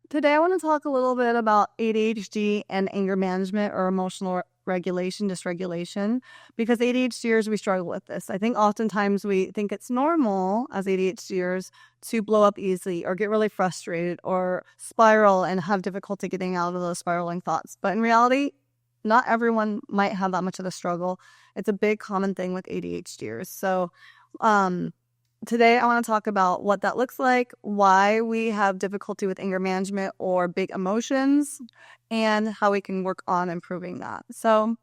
Today I want to talk a little bit about ADHD and anger management or emotional regulation, dysregulation, because ADHDers, we struggle with this. I think oftentimes we think it's normal as ADHDers to blow up easily or get really frustrated or spiral and have difficulty getting out of those spiraling thoughts. But in reality, not everyone might have that much of a struggle. It's a big common thing with ADHDers. So, today, I want to talk about what that looks like, why we have difficulty with anger management or big emotions, and how we can work on improving that. So,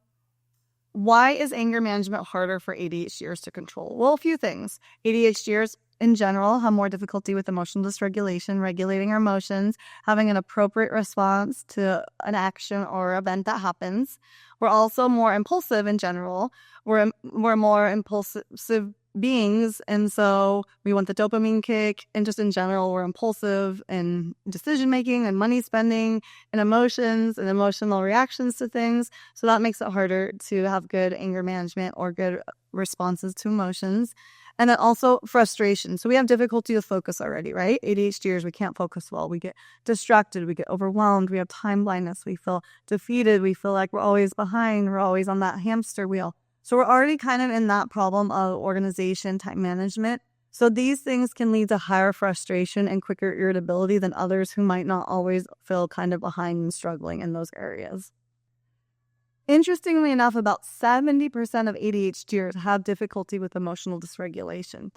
why is anger management harder for ADHDers to control? Well, a few things. ADHDers in general have more difficulty with emotional dysregulation, regulating our emotions, having an appropriate response to an action or event that happens. We're also more impulsive in general. We're more impulsive beings, and so we want the dopamine kick, and just in general we're impulsive in decision making and money spending and emotions and emotional reactions to things, so that makes it harder to have good anger management or good responses to emotions. And then also frustration. So we have difficulty with focus already, right? ADHDers, we can't focus well. We get distracted, we get overwhelmed, we have time blindness, we feel defeated, we feel like we're always behind, we're always on that hamster wheel. So we're already kind of in that problem of organization, time management. So these things can lead to higher frustration and quicker irritability than others who might not always feel kind of behind and struggling in those areas. Interestingly enough, about 70% of ADHDers have difficulty with emotional dysregulation.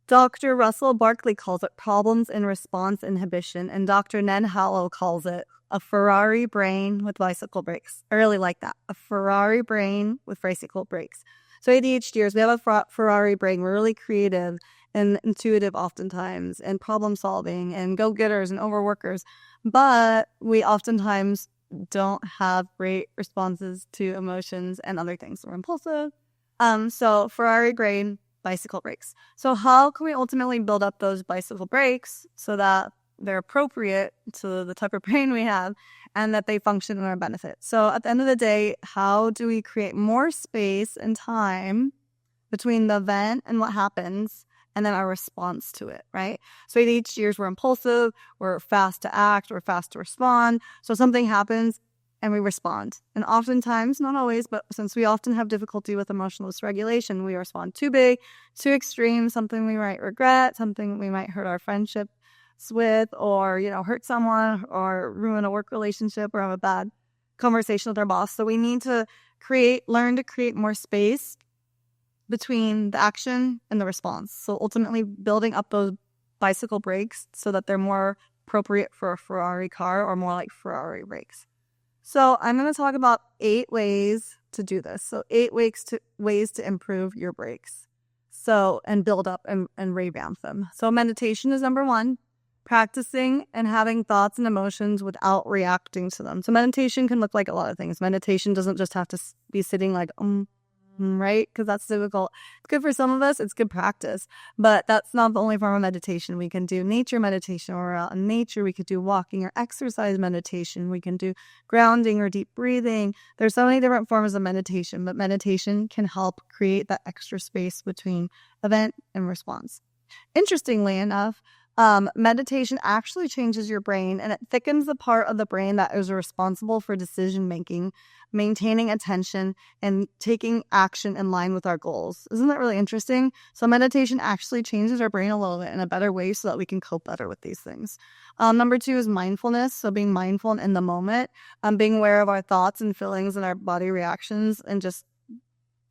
Dr. Russell Barkley calls it problems in response inhibition, and Dr. Nen Hallow calls it a Ferrari brain with bicycle brakes. I really like that. A Ferrari brain with bicycle brakes. So ADHDers, we have a Ferrari brain. We're really creative and intuitive oftentimes, and problem solving, and go-getters and overworkers. But we oftentimes don't have great responses to emotions and other things. We're impulsive. So Ferrari brain, bicycle brakes. So how can we ultimately build up those bicycle brakes so that they're appropriate to the type of brain we have and that they function in our benefit? So at the end of the day, how do we create more space and time between the event and what happens and then our response to it, right? So ADHDers, we're impulsive, we're fast to act, we're fast to respond. So something happens and we respond. And oftentimes, not always, but since we often have difficulty with emotional dysregulation, we respond too big, too extreme, something we might regret, something we might hurt our friendships with, or, hurt someone, or ruin a work relationship, or have a bad conversation with our boss. So we need to learn to create more space between the action and the response. So ultimately building up those bicycle brakes so that they're more appropriate for a Ferrari car or more like Ferrari brakes. So I'm going to talk about 8 ways to do this. So 8 ways to improve your brakes. So, and build up and revamp them. So meditation is number 1. Practicing and having thoughts and emotions without reacting to them. So meditation can look like a lot of things. Meditation doesn't just have to be sitting like, right? Because that's difficult. It's good for some of us. It's good practice. But that's not the only form of meditation. We can do nature meditation, or out in nature. We could do walking or exercise meditation. We can do grounding or deep breathing. There's so many different forms of meditation, but meditation can help create that extra space between event and response. Interestingly enough, meditation actually changes your brain, and it thickens the part of the brain that is responsible for decision making, maintaining attention, and taking action in line with our goals. Isn't that really interesting? So meditation actually changes our brain a little bit in a better way so that we can cope better with these things. Number 2 is mindfulness. So being mindful in the moment, being aware of our thoughts and feelings and our body reactions, and just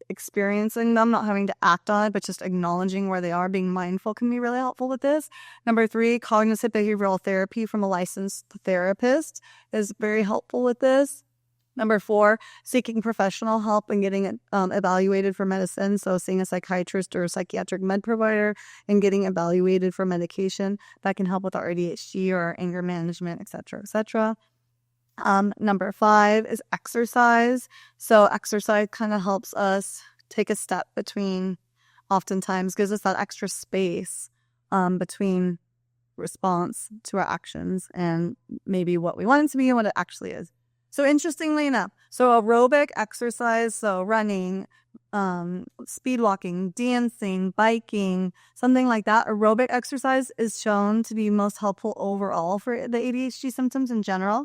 experiencing them, not having to act on it, but just acknowledging where they are. Being mindful can be really helpful with this. Number 3, cognitive behavioral therapy from a licensed therapist is very helpful with this. Number 4, seeking professional help and getting evaluated for medicine. So seeing a psychiatrist or a psychiatric med provider and getting evaluated for medication that can help with our ADHD or our anger management, etc., etc. Number 5 is exercise. So exercise kind of helps us take a step between, oftentimes gives us that extra space between response to our actions and maybe what we want it to be and what it actually is. So interestingly enough, so aerobic exercise, so running, speed walking, dancing, biking, something like that, aerobic exercise is shown to be most helpful overall for the ADHD symptoms in general.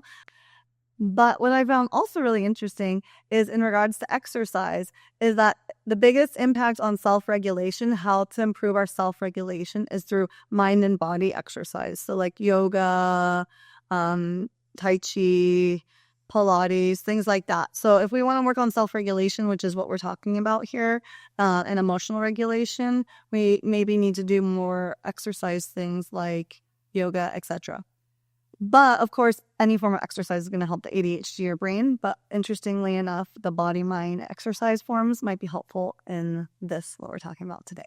But what I found also really interesting is in regards to exercise, is that the biggest impact on self-regulation, how to improve our self-regulation, is through mind and body exercise. So like yoga, Tai Chi, Pilates, things like that. So if we want to work on self-regulation, which is what we're talking about here, and emotional regulation, we maybe need to do more exercise things like yoga, etc. But of course, any form of exercise is going to help the ADHD or brain. But interestingly enough, the body-mind exercise forms might be helpful in this, what we're talking about today.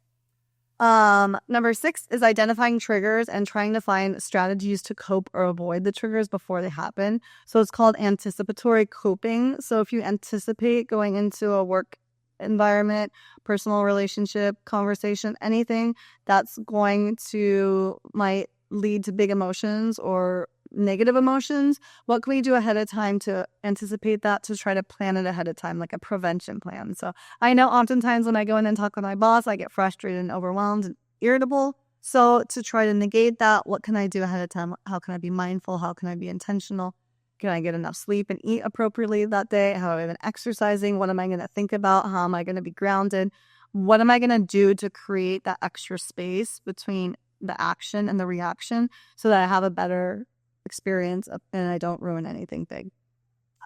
Number 6 is identifying triggers and trying to find strategies to cope or avoid the triggers before they happen. So it's called anticipatory coping. So if you anticipate going into a work environment, personal relationship, conversation, anything that's going to might lead to big emotions or negative emotions, what can we do ahead of time to anticipate that, to try to plan it ahead of time, like a prevention plan? So I know oftentimes when I go in and talk with my boss, I get frustrated and overwhelmed and irritable. So to try to negate that, what can I do ahead of time? How can I be mindful? How can I be intentional? Can I get enough sleep and eat appropriately that day? How am I been exercising? What am I going to think about? How am I going to be grounded? What am I going to do to create that extra space between the action and the reaction so that I have a better experience and I don't ruin anything big?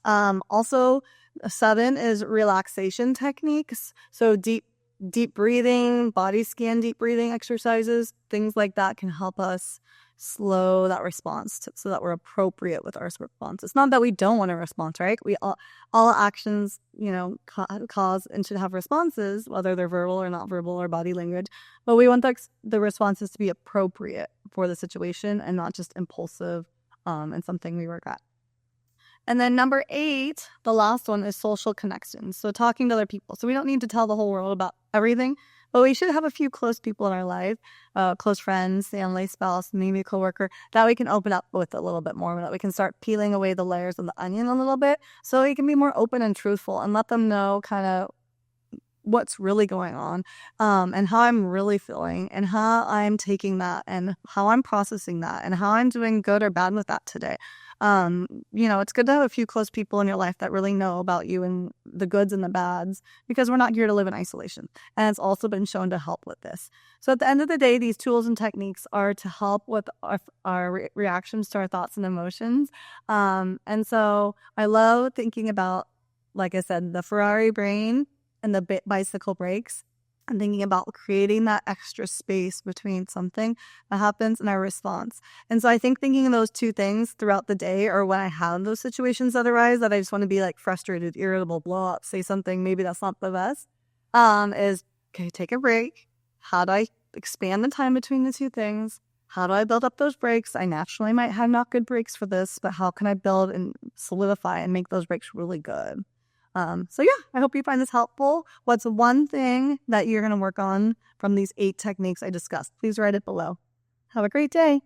Also, 7 is relaxation techniques. So deep breathing, body scan, deep breathing exercises, things like that can help us slow that response so that we're appropriate with our response. It's not that we don't want a response, right? We all actions, cause and should have responses, whether they're verbal or not verbal or body language. But we want the responses to be appropriate for the situation and not just impulsive and something we regret. And then number 8, the last one, is social connections. So talking to other people. So we don't need to tell the whole world about everything, but we should have a few close people in our life, close friends, family, spouse, maybe a coworker, that we can open up with a little bit more, that we can start peeling away the layers of the onion a little bit so we can be more open and truthful and let them know kind of what's really going on, and how I'm really feeling and how I'm taking that and how I'm processing that and how I'm doing good or bad with that today. It's good to have a few close people in your life that really know about you and the goods and the bads, because we're not here to live in isolation. And it's also been shown to help with this. So at the end of the day, these tools and techniques are to help with our reactions to our thoughts and emotions. And so I love thinking about, like I said, the Ferrari brain and the bicycle brakes, and thinking about creating that extra space between something that happens and our response. And so I think thinking of those two things throughout the day, or when I have those situations that arise that I just want to be like frustrated, irritable, blow up, say something maybe that's not the best, is, okay, take a break. How do I expand the time between the two things? How do I build up those breaks? I naturally might have not good breaks for this, but how can I build and solidify and make those breaks really good? So yeah, I hope you find this helpful. What's one thing that you're going to work on from these 8 techniques I discussed? Please write it below. Have a great day.